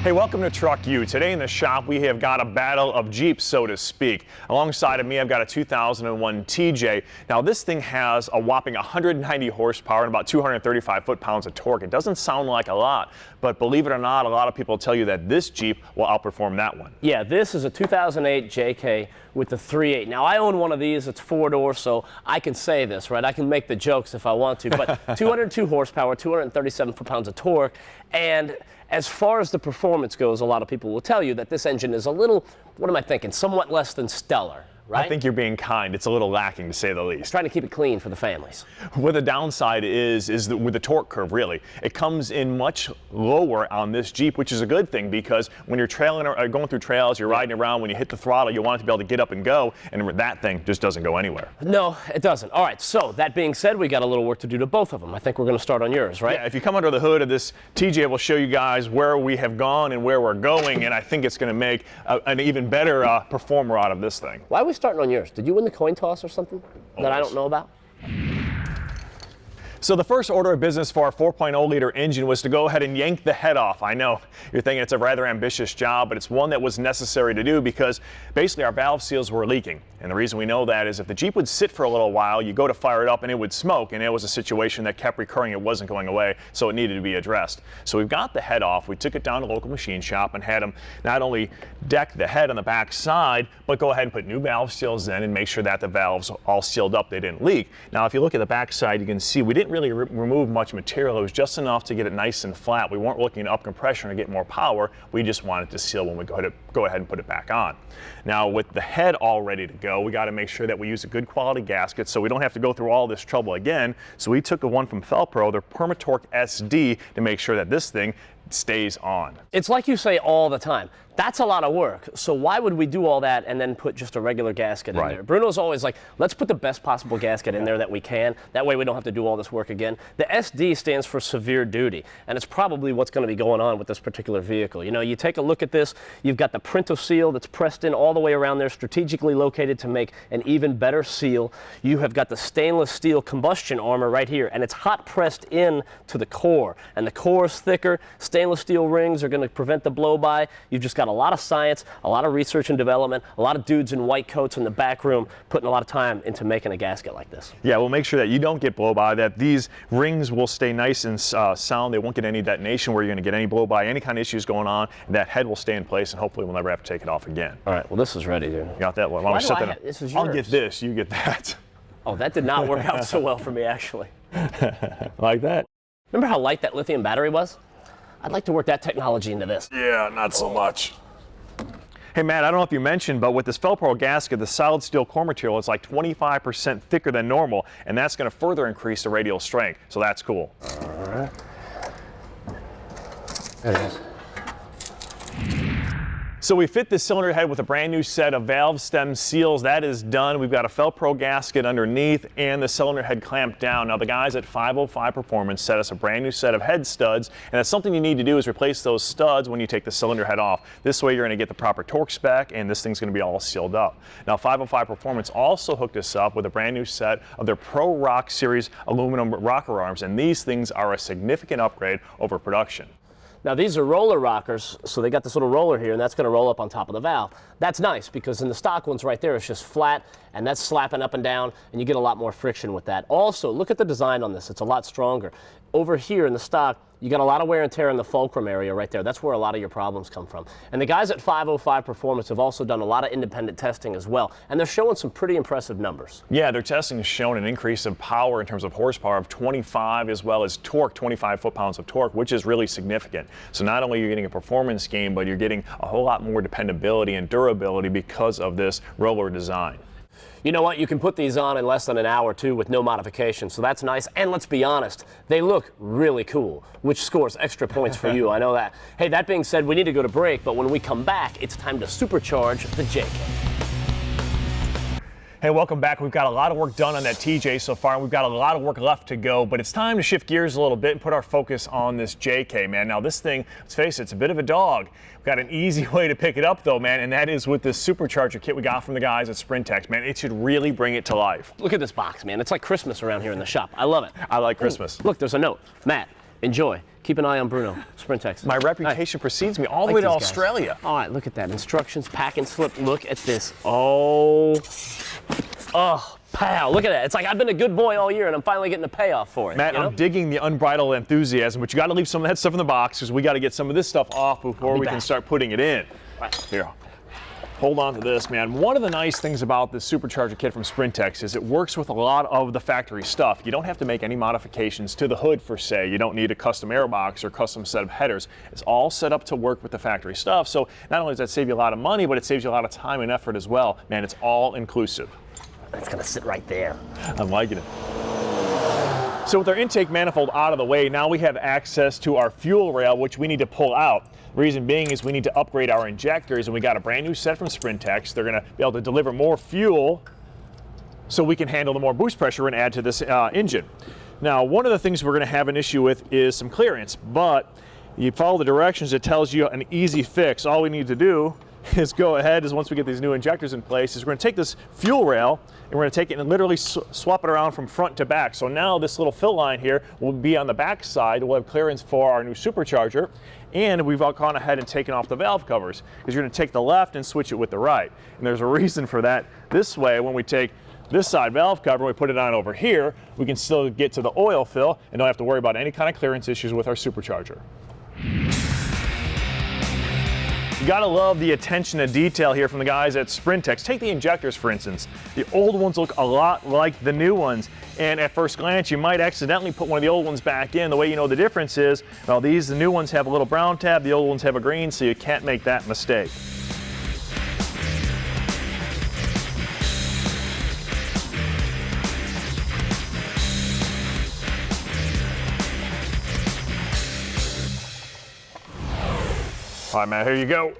Hey, welcome to TruckU. Today in the shop, we have got a battle of Jeeps, so to speak. Alongside of me, I've got a 2001 TJ. Now, this thing has a whopping 190 horsepower and about 235 foot-pounds of torque. It doesn't sound like a lot, but believe it or not, a lot of people tell you that this Jeep will outperform that one. Yeah, this is a 2008 JK with the 3.8. Now, I own one of these. It's four-door, so I can say this, right? I can make the jokes if I want to, but 202 horsepower, 237 foot-pounds of torque, and as far as the performance goes, a lot of people will tell you that this engine is a little, what am I thinking, somewhat less than stellar. Right? I think you're being kind. It's a little lacking, to say the least. Trying to keep it clean for the families. What the downside is with the torque curve, really. It comes in much lower on this Jeep, which is a good thing, because when you're trailing or going through trails, you're riding around, when you hit the throttle, you want it to be able to get up and go, and that thing just doesn't go anywhere. No, it doesn't. All right, so that being said, we got a little work to do to both of them. I think we're going to start on yours, right? Yeah, if you come under the hood of this TJ, we'll show you guys where we have gone and where we're going, and I think it's going to make an even better performer out of this thing. Why are we starting on yours? Did you win the coin toss or something that I don't know about? So the first order of business for our 4.0 liter engine was to go ahead and yank the head off. I know you're thinking it's a rather ambitious job, but it's one that was necessary to do because basically our valve seals were leaking. And the reason we know that is if the Jeep would sit for a little while, you go to fire it up and it would smoke, and it was a situation that kept recurring. It wasn't going away, so it needed to be addressed. So we've got the head off. We took it down to a local machine shop and had them not only deck the head on the back side, but go ahead and put new valve seals in and make sure that the valves all sealed up, they didn't leak. Now, if you look at the back side, you can see we didn't really remove much material. It was just enough to get it nice and flat. We weren't looking to up compression or get more power. We just wanted to seal when we go ahead and put it back on. Now, with the head all ready to go, we got to make sure that we use a good quality gasket so we don't have to go through all this trouble again. So we took the one from Felpro, their Permatorque SD, to make sure that this thing stays on. It's like you say all the time. That's a lot of work. So why would we do all that and then put just a regular gasket in there? Bruno's always like, let's put the best possible gasket in there that we can. That way we don't have to do all this work again. The SD stands for severe duty, and it's probably what's going to be going on with this particular vehicle. You know, you take a look at this, you've got the Printo seal that's pressed in all the way around there, strategically located to make an even better seal. You have got the stainless steel combustion armor right here, and it's hot pressed in to the core. And the core is thicker. Stainless steel rings are going to prevent the blow-by. You've just got a lot of science, a lot of research and development, a lot of dudes in white coats in the back room putting a lot of time into making a gasket like this. Yeah, we'll make sure that you don't get blow-by, that these rings will stay nice and sound. They won't get any detonation where you're going to get any blow-by, any kind of issues going on. And that head will stay in place, and hopefully we'll never have to take it off again. All right, well, this is ready, dude. Got that one. This is yours. I'll get this, you get that. Oh, that did not work out so well for me, actually. Like that. Remember how light that lithium battery was? I'd like to work that technology into this. Yeah, not so much. Hey, Matt, I don't know if you mentioned, but with this Felpro gasket, the solid steel core material is like 25% thicker than normal, and that's going to further increase the radial strength, so that's cool. All right. There it is. So we fit the cylinder head with a brand new set of valve stem seals. That is done. We've got a Felpro gasket underneath and the cylinder head clamped down. Now the guys at 505 Performance set us a brand new set of head studs, and that's something you need to do is replace those studs when you take the cylinder head off. This way you're going to get the proper torque spec, and this thing's going to be all sealed up. Now 505 Performance also hooked us up with a brand new set of their Pro Rock Series aluminum rocker arms, and these things are a significant upgrade over production. Now these are roller rockers, so they got this little roller here, and that's going to roll up on top of the valve. That's nice because in the stock ones right there, it's just flat, and that's slapping up and down, and you get a lot more friction with that. Also, look at the design on this. It's a lot stronger. Over here in the stock, you got a lot of wear and tear in the fulcrum area right there. That's where a lot of your problems come from. And the guys at 505 Performance have also done a lot of independent testing as well, and they're showing some pretty impressive numbers. Yeah, their testing has shown an increase of power in terms of horsepower of 25, as well as torque, 25 foot-pounds of torque, which is really significant. So not only are you getting a performance gain, but you're getting a whole lot more dependability and durability because of this roller design. You know what? You can put these on in less than an hour, too, with no modification, so that's nice. And let's be honest, they look really cool, which scores extra points for you. I know that. Hey, that being said, we need to go to break, but when we come back, it's time to supercharge the JK. Hey, welcome back. We've got a lot of work done on that TJ so far, and we've got a lot of work left to go, but it's time to shift gears a little bit and put our focus on this JK, man. Now, this thing, let's face it, it's a bit of a dog. We've got an easy way to pick it up, though, man, and that is with this supercharger kit we got from the guys at Sprintex, man. It should really bring it to life. Look at this box, man. It's like Christmas around here in the shop. I love it. I like Christmas. Ooh, look, there's a note. Matt, Enjoy. Keep an eye on Bruno. Sprintex. My reputation precedes me all the way to Australia. All right, look at that. Instructions, packing slip. Look at this. Oh, pow. Look at that. It's like I've been a good boy all year, and I'm finally getting a payoff for it. Matt, I'm digging the unbridled enthusiasm, but you got to leave some of that stuff in the box because we got to get some of this stuff off before we can start putting it in. Right. Here. Hold on to this, man. One of the nice things about this supercharger kit from Sprintex is it works with a lot of the factory stuff. You don't have to make any modifications to the hood for say. You don't need a custom airbox or custom set of headers. It's all set up to work with the factory stuff. So not only does that save you a lot of money, but it saves you a lot of time and effort as well. Man, it's all inclusive. It's gonna sit right there. I'm liking it. So with our intake manifold out of the way, now we have access to our fuel rail, which we need to pull out. Reason being is we need to upgrade our injectors, and we got a brand new set from Sprintex. They're going to be able to deliver more fuel so we can handle the more boost pressure and add to this engine. Now, one of the things we're going to have an issue with is some clearance, but you follow the directions, it tells you an easy fix. All we need to do is go ahead, once we get these new injectors in place, is we're going to take this fuel rail and we're going to take it and literally swap it around from front to back. So now this little fill line here will be on the back side. We'll have clearance for our new supercharger, and we've all gone ahead and taken off the valve covers because you're going to take the left and switch it with the right. And there's a reason for that. This way, when we take this side valve cover, we put it on over here, we can still get to the oil fill and don't have to worry about any kind of clearance issues with our supercharger. You gotta love the attention to detail here from the guys at Sprintex. Take the injectors, for instance. The old ones look a lot like the new ones, and at first glance, you might accidentally put one of the old ones back in. The way you know the difference is, well, the new ones have a little brown tab, the old ones have a green, so you can't make that mistake. All right, Matt, here you go.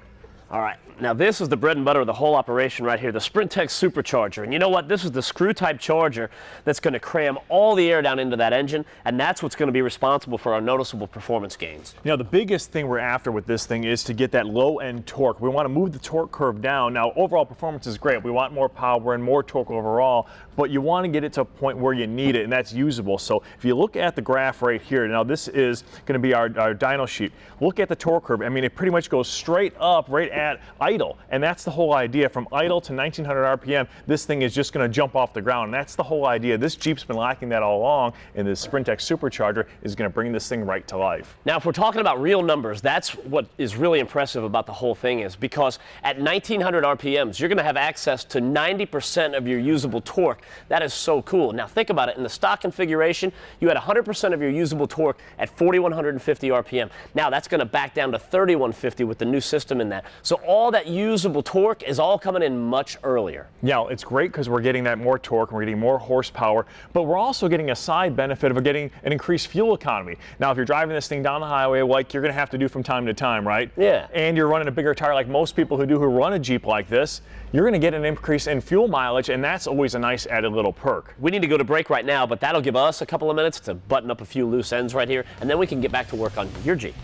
All right, now this is the bread and butter of the whole operation right here, the Sprintex Supercharger. And you know what? This is the screw-type charger that's going to cram all the air down into that engine, and that's what's going to be responsible for our noticeable performance gains. You know, the biggest thing we're after with this thing is to get that low-end torque. We want to move the torque curve down. Now, overall performance is great. We want more power and more torque overall, but you want to get it to a point where you need it, and that's usable. So if you look at the graph right here, now this is going to be our dyno sheet. Look at the torque curve. I mean, it pretty much goes straight up right at idle, and that's the whole idea. From idle to 1900 RPM, this thing is just going to jump off the ground, and that's the whole idea. This Jeep's been lacking that all along, and this Sprintex Supercharger is going to bring this thing right to life. Now, if we're talking about real numbers, that's what is really impressive about the whole thing, is because at 1900 RPMs, you're going to have access to 90% of your usable torque. That is so cool. Now, think about it. In the stock configuration, you had 100% of your usable torque at 4150 RPM. Now, that's going to back down to 3150 with the new system in that. So all that usable torque is all coming in much earlier. Yeah, it's great because we're getting that more torque, we're getting more horsepower, but we're also getting a side benefit of getting an increased fuel economy. Now, if you're driving this thing down the highway, like you're going to have to do from time to time, right? Yeah. And you're running a bigger tire like most people who run a Jeep like this, you're going to get an increase in fuel mileage, and that's always a nice added little perk. We need to go to break right now, but that'll give us a couple of minutes to button up a few loose ends right here, and then we can get back to work on your Jeep.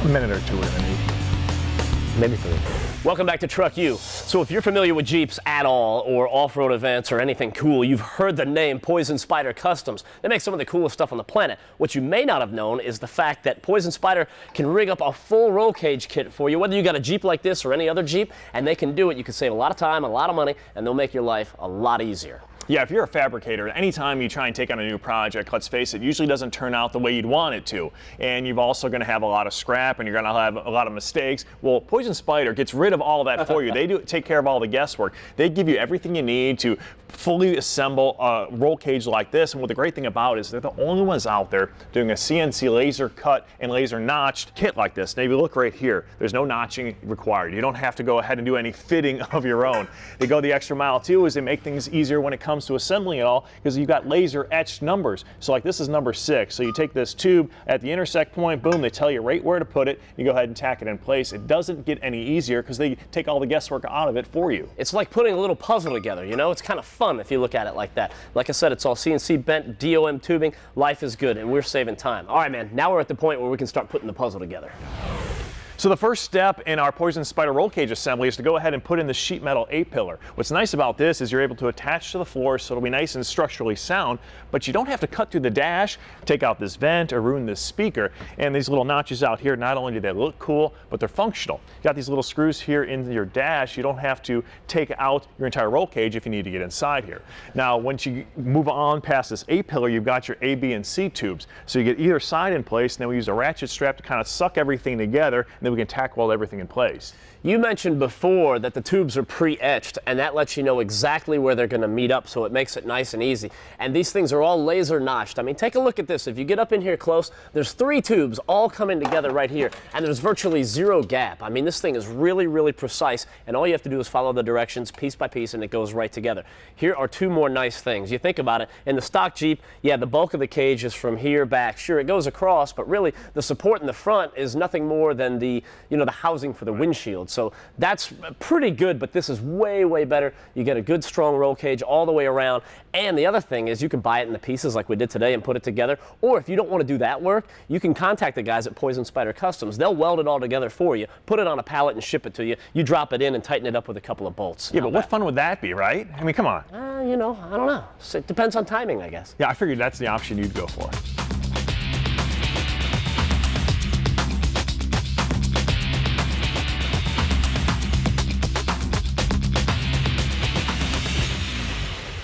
A minute or two we're going to need. Maybe 3. Welcome back to TruckU. So if you're familiar with Jeeps at all, or off-road events, or anything cool, you've heard the name Poison Spyder Customs. They make some of the coolest stuff on the planet. What you may not have known is the fact that Poison Spyder can rig up a full roll cage kit for you, whether you got a Jeep like this or any other Jeep, and they can do it. You can save a lot of time, a lot of money, and they'll make your life a lot easier. Yeah, if you're a fabricator, anytime you try and take on a new project, let's face it, usually doesn't turn out the way you'd want it to. And you're also going to have a lot of scrap, and you're going to have a lot of mistakes. Well, Poison Spyder gets rid of all of that for you. They take care of all the guesswork. They give you everything you need to fully assemble a roll cage like this. And what the great thing about it is they're the only ones out there doing a CNC laser cut and laser notched kit like this. Now, if you look right here, there's no notching required. You don't have to go ahead and do any fitting of your own. They go the extra mile too, is they make things easier when it comes to assembling it all, because you've got laser etched numbers. So like this is number 6. So you take this tube at the intersect point, boom, they tell you right where to put it. You go ahead and tack it in place. It doesn't get any easier because they take all the guesswork out of it for you. It's like putting a little puzzle together, you know? It's kind of fun if you look at it like that. Like I said, it's all CNC bent, DOM tubing. Life is good, and we're saving time. All right, man, now we're at the point where we can start putting the puzzle together. So the first step in our Poison Spider roll cage assembly is to go ahead and put in the sheet metal A-pillar. What's nice about this is you're able to attach to the floor so it'll be nice and structurally sound, but you don't have to cut through the dash, take out this vent, or ruin this speaker. And these little notches out here, not only do they look cool, but they're functional. You got these little screws here in your dash. You don't have to take out your entire roll cage if you need to get inside here. Now, once you move on past this A-pillar, you've got your A, B, and C tubes. So you get either side in place, and then we use a ratchet strap to kind of suck everything together, and then we can tack weld everything in place. You mentioned before that the tubes are pre-etched, and that lets you know exactly where they're going to meet up, so it makes it nice and easy. And these things are all laser notched. I mean, take a look at this. If you get up in here close, there's 3 tubes all coming together right here, and there's virtually 0 gap. I mean, this thing is really, really precise, and all you have to do is follow the directions piece by piece, and it goes right together. Here are 2 more nice things. You think about it, in the stock Jeep, yeah, the bulk of the cage is from here back. Sure, it goes across, but really the support in the front is nothing more than the housing for the windshield. So that's pretty good, but this is way, way better. You get a good strong roll cage all the way around. And the other thing is you can buy it in the pieces like we did today and put it together. Or if you don't want to do that work, you can contact the guys at Poison Spider Customs. They'll weld it all together for you, put it on a pallet and ship it to you. You drop it in and tighten it up with a couple of bolts. Yeah, but what fun would that be, right? I mean, come on. I don't know. So it depends on timing, I guess. Yeah, I figured that's the option you'd go for.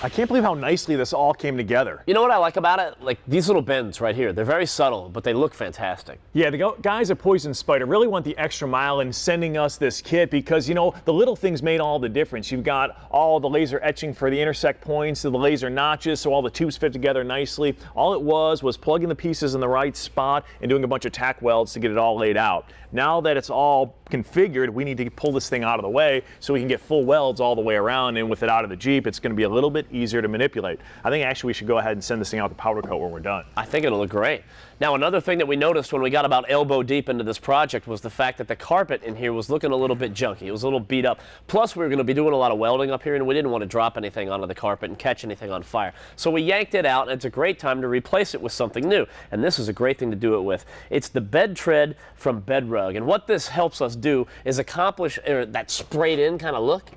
I can't believe how nicely this all came together. You know what I like about it? Like these little bends right here. They're very subtle, but they look fantastic. Yeah, the guys at Poison Spider really went the extra mile in sending us this kit because, the little things made all the difference. You've got all the laser etching for the intersect points, the laser notches, so all the tubes fit together nicely. All it was plugging the pieces in the right spot and doing a bunch of tack welds to get it all laid out. Now that it's all configured, we need to pull this thing out of the way so we can get full welds all the way around, and with it out of the Jeep, it's going to be a little bit easier to manipulate. I think actually we should go ahead and send this thing out to powder coat when we're done. I think it'll look great. Now, another thing that we noticed when we got about elbow deep into this project was the fact that the carpet in here was looking a little bit junky. It was a little beat up. Plus, we were going to be doing a lot of welding up here, and we didn't want to drop anything onto the carpet and catch anything on fire. So we yanked it out, and it's a great time to replace it with something new. And this is a great thing to do it with. It's the bed tread from Bedrug. And what this helps us do is accomplish that sprayed in kind of look,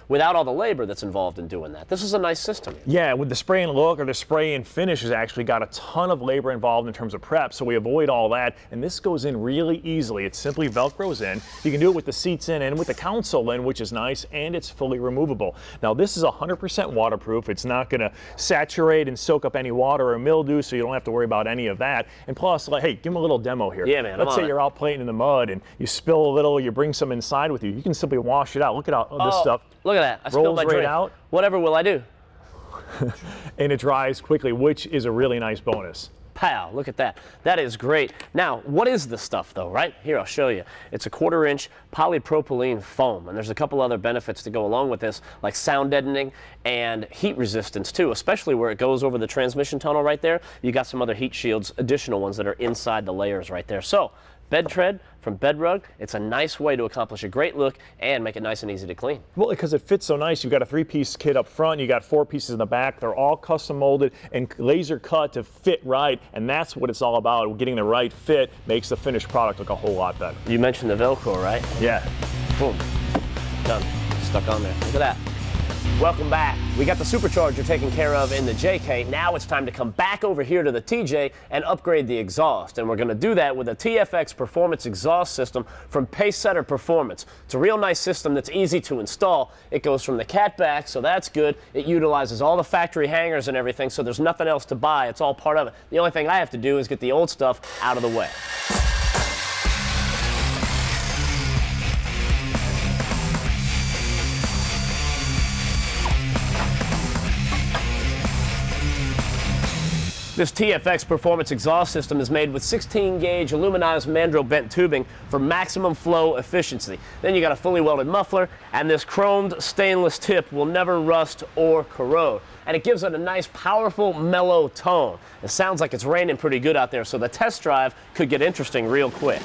without all the labor that's involved in doing that. This is a nice system. Yeah, with the spray and look, or the spray and finish, has actually got a ton of labor involved in terms of prep, so we avoid all that, and this goes in really easily. It simply Velcros in. You can do it with the seats in and with the console in, which is nice, and it's fully removable. Now, this is 100% waterproof. It's not going to saturate and soak up any water or mildew, so you don't have to worry about any of that. And plus, hey, give them a little demo here. Yeah, man. Let's say you're out playing in the mud and you spill a little, you bring some inside with you. You can simply wash it out. Look at all this stuff. Look at that. I spilled my drink. Out. Whatever will I do? And it dries quickly, which is a really nice bonus. Pow, look at that. That is great. Now, what is this stuff though, right? Here, I'll show you. It's a 1/4 inch polypropylene foam, and there's a couple other benefits to go along with this, like sound deadening and heat resistance too, especially where it goes over the transmission tunnel right there. You got some other heat shields, additional ones that are inside the layers right there. So, bed tread from Bedrug. It's a nice way to accomplish a great look and make it nice and easy to clean. Well, because it fits so nice, you've got a 3-piece kit up front, you got 4 pieces in the back. They're all custom molded and laser cut to fit right, and that's what it's all about. Getting the right fit makes the finished product look a whole lot better. You mentioned the Velcro, right? Yeah. Boom. Done. Stuck on there. Look at that. Welcome back. We got the Supercharger taken care of in the JK. Now it's time to come back over here to the TJ and upgrade the exhaust. And we're going to do that with a TFX Performance exhaust system from Pacesetter Performance. It's a real nice system that's easy to install. It goes from the cat back, so that's good. It utilizes all the factory hangers and everything, so there's nothing else to buy. It's all part of it. The only thing I have to do is get the old stuff out of the way. This TFX Performance exhaust system is made with 16-gauge aluminized mandrel bent tubing for maximum flow efficiency. Then you got a fully welded muffler, and this chromed stainless tip will never rust or corrode. And it gives it a nice, powerful, mellow tone. It sounds like it's raining pretty good out there, so the test drive could get interesting real quick.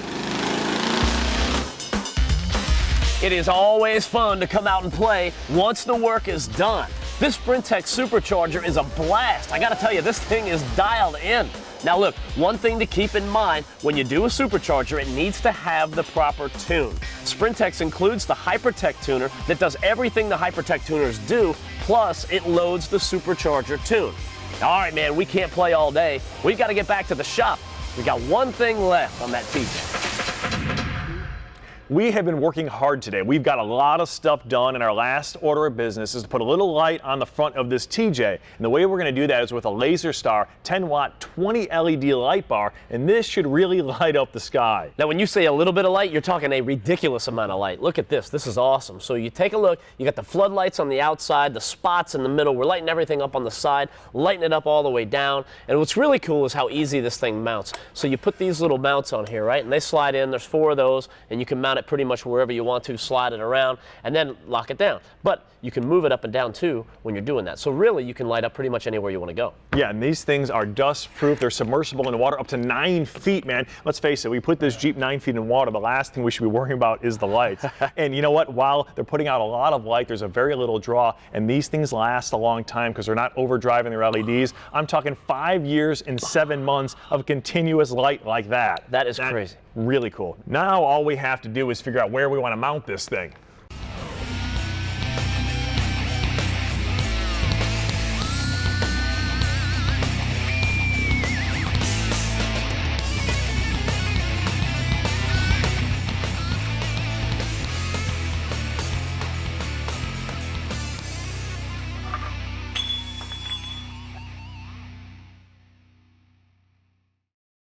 It is always fun to come out and play once the work is done. This Sprintech Supercharger is a blast. I gotta tell you, this thing is dialed in. Now look, one thing to keep in mind, when you do a supercharger, it needs to have the proper tune. Sprintex includes the Hypertech tuner that does everything the Hypertech tuners do, plus it loads the supercharger tune. All right, man, we can't play all day. We've got to get back to the shop. We got one thing left on that TJ. We have been working hard today. We've got a lot of stuff done, and our last order of business is to put a little light on the front of this TJ. And the way we're going to do that is with a Laser Star 10-watt 20 LED light bar, and this should really light up the sky. Now, when you say a little bit of light, you're talking a ridiculous amount of light. Look at this. This is awesome. So you take a look. You got the floodlights on the outside, the spots in the middle. We're lighting everything up on the side, lighting it up all the way down. And what's really cool is how easy this thing mounts. So you put these little mounts on here, right? And they slide in. There's 4 of those, and you can mount it pretty much wherever you want to, slide it around, and then lock it down. But you can move it up and down too when you're doing that. So really, you can light up pretty much anywhere you want to go. Yeah, and these things are dust-proof. They're submersible in water up to 9 feet, man. Let's face it, we put this Jeep 9 feet in water. The last thing we should be worrying about is the lights. And you know what? While they're putting out a lot of light, there's a very little draw, and these things last a long time because they're not overdriving their LEDs. I'm talking 5 years and 7 months of continuous light like that. That is crazy. Really cool. Now all we have to do is figure out where we want to mount this thing.